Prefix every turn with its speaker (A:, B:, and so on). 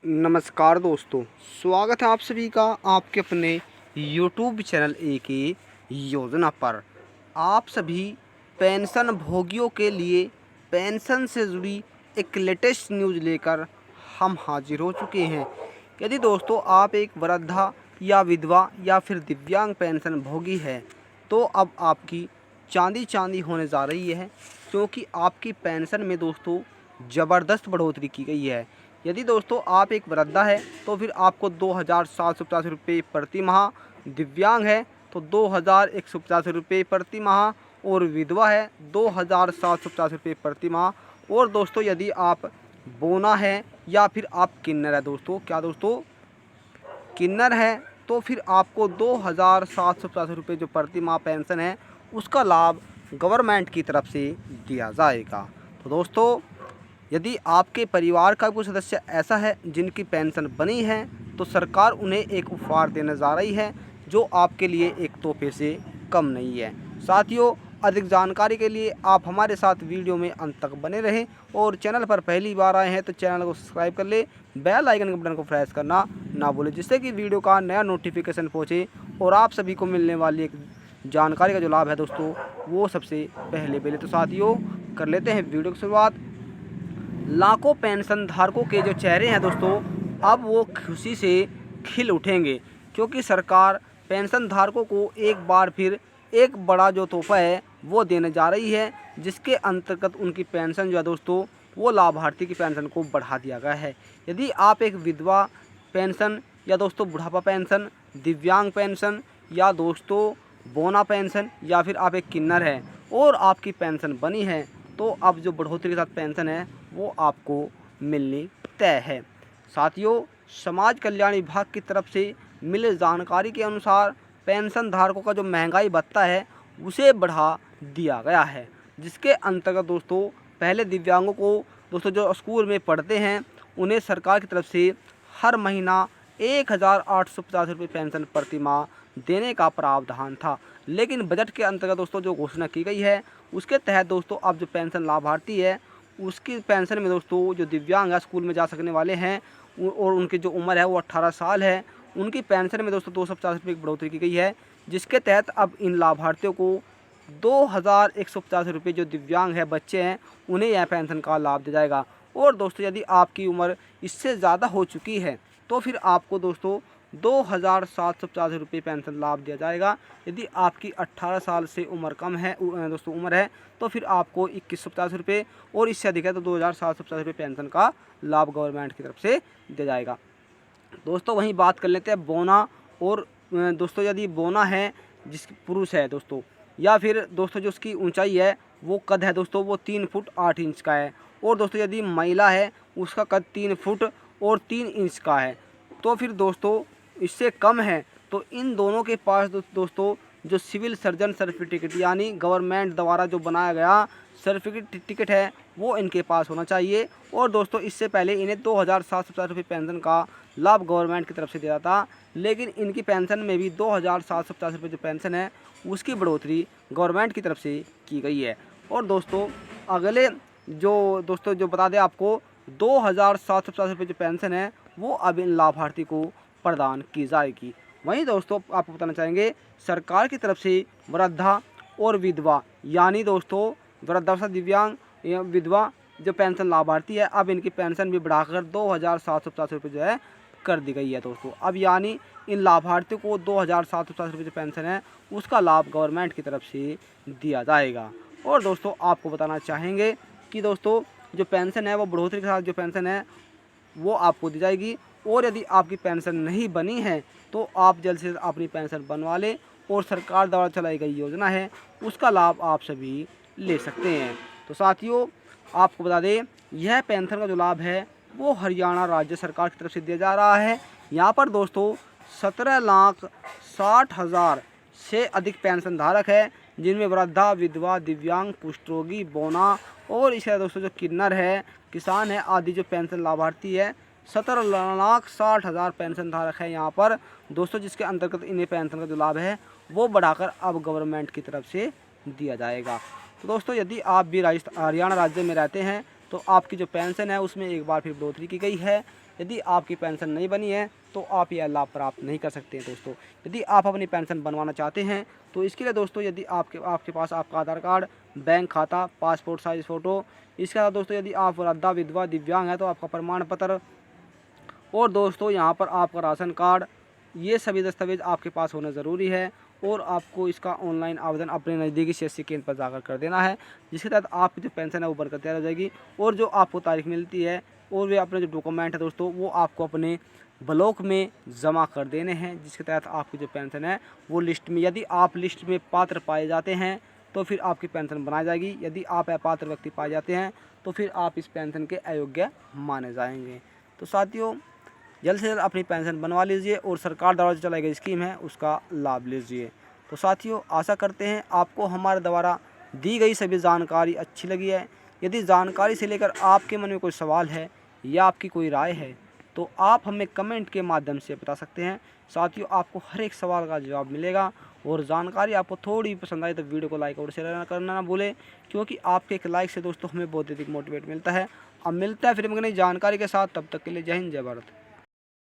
A: नमस्कार दोस्तों, स्वागत है आप सभी का आपके अपने YouTube चैनल एक योजना पर। आप सभी पेंशन भोगियों के लिए पेंशन से जुड़ी एक लेटेस्ट न्यूज़ लेकर हम हाजिर हो चुके हैं। यदि दोस्तों आप एक वृद्धा या विधवा या फिर दिव्यांग पेंशन भोगी है तो अब आपकी चांदी होने जा रही है, क्योंकि आपकी पेंशन में दोस्तों ज़बरदस्त बढ़ोतरी की गई है। यदि दोस्तों आप एक वृद्धा है तो फिर आपको 2,750 रुपये प्रति माह, दिव्यांग है तो 2,150 रुपये प्रति माह और विधवा है 2,750 रुपये प्रति माह। और दोस्तों यदि आप बोना है या फिर आप किन्नर है दोस्तों, क्या दोस्तों किन्नर है तो फिर आपको 2,750 रुपये जो प्रति माह पेंशन है उसका लाभ गवर्नमेंट की तरफ से दिया जाएगा। तो दोस्तों यदि आपके परिवार का कोई सदस्य ऐसा है जिनकी पेंशन बनी है तो सरकार उन्हें एक उपहार देने जा रही है, जो आपके लिए एक तोहफे से कम नहीं है। साथियों, अधिक जानकारी के लिए आप हमारे साथ वीडियो में अंत तक बने रहें और चैनल पर पहली बार आए हैं तो चैनल को सब्सक्राइब कर ले, बेल आइकन के बटन को प्रेस करना ना भूलें, जिससे कि वीडियो का नया नोटिफिकेशन पहुँचे और आप सभी को मिलने वाली एक जानकारी का जो लाभ है दोस्तों वो सबसे पहले मिले। तो साथियों कर लेते हैं वीडियो की शुरुआत। लाखों पेंशन धारकों के जो चेहरे हैं दोस्तों अब वो खुशी से खिल उठेंगे, क्योंकि सरकार पेंशन धारकों को एक बार फिर एक बड़ा जो तोहफा है वो देने जा रही है, जिसके अंतर्गत उनकी पेंशन जो है दोस्तों वो लाभार्थी की पेंशन को बढ़ा दिया गया है। यदि आप एक विधवा पेंशन या दोस्तों बुढ़ापा पेंशन, दिव्यांग पेंशन या दोस्तों बोना पेंशन या फिर आप एक किन्नर है और आपकी पेंशन बनी है तो अब जो बढ़ोतरी के साथ पेंशन है वो आपको मिलनी तय है। साथियों, समाज कल्याण विभाग की तरफ से मिले जानकारी के अनुसार पेंशन धारकों का जो महंगाई भत्ता है उसे बढ़ा दिया गया है, जिसके अंतर्गत दोस्तों पहले दिव्यांगों को दोस्तों जो स्कूल में पढ़ते हैं उन्हें सरकार की तरफ से हर महीना 1,850 रुपये पेंशन प्रति माह देने का प्रावधान था। लेकिन बजट के अंतर्गत दोस्तों जो घोषणा की गई है उसके तहत दोस्तों अब जो पेंशन लाभार्थी है उसकी पेंशन में दोस्तों जो दिव्यांग है, स्कूल में जा सकने वाले हैं और उनकी जो उम्र है वो 18 साल है, उनकी पेंशन में दोस्तों 250 रुपये की बढ़ोतरी की गई है, जिसके तहत अब इन लाभार्थियों को 2,150 रुपये जो दिव्यांग है बच्चे हैं उन्हें यह पेंशन का लाभ दिया जाएगा। और दोस्तों यदि आपकी उम्र इससे ज़्यादा हो चुकी है तो फिर आपको दोस्तों 2,750 रुपये पेंशन लाभ दिया जाएगा। यदि आपकी 18 साल से उम्र कम है दोस्तों उम्र है तो फिर आपको 2,150 रुपये और इससे अधिक है तो 2,750 रुपये पेंशन का लाभ गवर्नमेंट की तरफ से दिया जाएगा। दोस्तों वहीं बात कर लेते हैं बोना और दोस्तों यदि बोना है जिस पुरुष है दोस्तों या फिर दोस्तों जो उसकी ऊंचाई है वो कद है दोस्तों वो 3 फुट 8 इंच का है और दोस्तों यदि महिला है उसका कद 3 फुट और 3 इंच का है तो फिर दोस्तों इससे कम है तो इन दोनों के पास दोस्तों जो सिविल सर्जन सर्टिफिकेट यानी गवर्नमेंट द्वारा जो बनाया गया सर्टिफिकेट है वो इनके पास होना चाहिए। और दोस्तों इससे पहले इन्हें 2,750 रुपये पेंशन का लाभ गवर्नमेंट की तरफ से दिया था, लेकिन इनकी पेंशन में भी 2,750 रुपये जो पेंशन है उसकी बढ़ोतरी गवर्नमेंट की तरफ से की गई है। और दोस्तों अगले जो दोस्तों जो बता दें आपको 2,750 रुपये जो पेंशन है वो अब इन लाभार्थी को प्रदान की जाएगी। वहीं दोस्तों आपको बताना चाहेंगे सरकार की तरफ से वृद्धा और विधवा यानी दोस्तों वृद्धावस्था दिव्यांग या विधवा जो पेंशन लाभार्थी है अब इनकी पेंशन भी बढ़ाकर 2,750 रुपये जो है कर दी गई है दोस्तों। अब यानी इन लाभार्थियों को 2,750 रुपये जो पेंशन है उसका लाभ गवर्नमेंट की तरफ से दिया जाएगा। और दोस्तों आपको बताना चाहेंगे कि दोस्तों जो पेंशन है वो बढ़ोतरी के साथ जो पेंशन है वो आपको दी जाएगी। और यदि आपकी पेंशन नहीं बनी है तो आप जल्द से जल्द अपनी पेंशन बनवा लें और सरकार द्वारा चलाई गई योजना है उसका लाभ आप सभी ले सकते हैं। तो साथियों आपको बता दें यह पेंशन का जो लाभ है वो हरियाणा राज्य सरकार की तरफ से दिया जा रहा है। यहाँ पर दोस्तों 17,60,000 से अधिक पेंशन धारक है, जिनमें वृद्धा, विधवा, दिव्यांग, कुष्ठ रोगी, बोना और इसके दोस्तों जो किन्नर है, किसान है आदि जो पेंशन लाभार्थी है 17,60,000 पेंशन धारक है यहाँ पर दोस्तों, जिसके अंतर्गत इन्हें पेंशन का जो लाभ है वो बढ़ाकर अब गवर्नमेंट की तरफ से दिया जाएगा। तो दोस्तों यदि आप भी हरियाणा राज्य में रहते हैं तो आपकी जो पेंशन है उसमें एक बार फिर बढ़ोतरी की गई है। यदि आपकी पेंशन नहीं बनी है तो आप यह लाभ प्राप्त नहीं कर सकते हैं दोस्तों। यदि आप अपनी पेंशन बनवाना चाहते हैं तो इसके लिए दोस्तों यदि आपके पास आपका आधार कार्ड, बैंक खाता, पासपोर्ट साइज़ फ़ोटो, इसके अलावा दोस्तों यदि आप वृद्धा, विधवा, दिव्यांग हैं तो आपका प्रमाण पत्र, और दोस्तों यहाँ पर आपका राशन कार्ड, ये सभी दस्तावेज़ आपके पास होना ज़रूरी है। और आपको इसका ऑनलाइन आवेदन अपने नज़दीकी सीएससी केंद्र पर जाकर कर देना है, जिसके तहत आपकी जो पेंशन है वो बनकर तैयार हो जाएगी। और जो आपको तारीख मिलती है और वे अपने जो डॉक्यूमेंट है दोस्तों वो आपको अपने ब्लॉक में जमा कर देने हैं, जिसके तहत आपकी जो पेंशन है वो लिस्ट में, यदि आप लिस्ट में पात्र पाए जाते हैं तो फिर आपकी पेंशन बनाई जाएगी। यदि आप अपात्र व्यक्ति पाए जाते हैं तो फिर आप इस पेंशन के अयोग्य माने जाएंगे। तो साथियों, जल्द से जल्द अपनी पेंशन बनवा लीजिए और सरकार द्वारा जो चलाई गई स्कीम है उसका लाभ लीजिए। तो साथियों, आशा करते हैं आपको हमारे द्वारा दी गई सभी जानकारी अच्छी लगी है। यदि जानकारी से लेकर आपके मन में कोई सवाल है या आपकी कोई राय है तो आप हमें कमेंट के माध्यम से बता सकते हैं। साथियों, आपको हर एक सवाल का जवाब मिलेगा। और जानकारी आपको थोड़ी पसंद आई तो वीडियो को लाइक और शेयर करना ना भूलें, क्योंकि आपके एक लाइक से दोस्तों हमें बहुत अधिक मोटिवेट मिलता है। अब मिलता है फिर एक नई जानकारी के साथ, तब तक के लिए जय हिंद, जय भारत।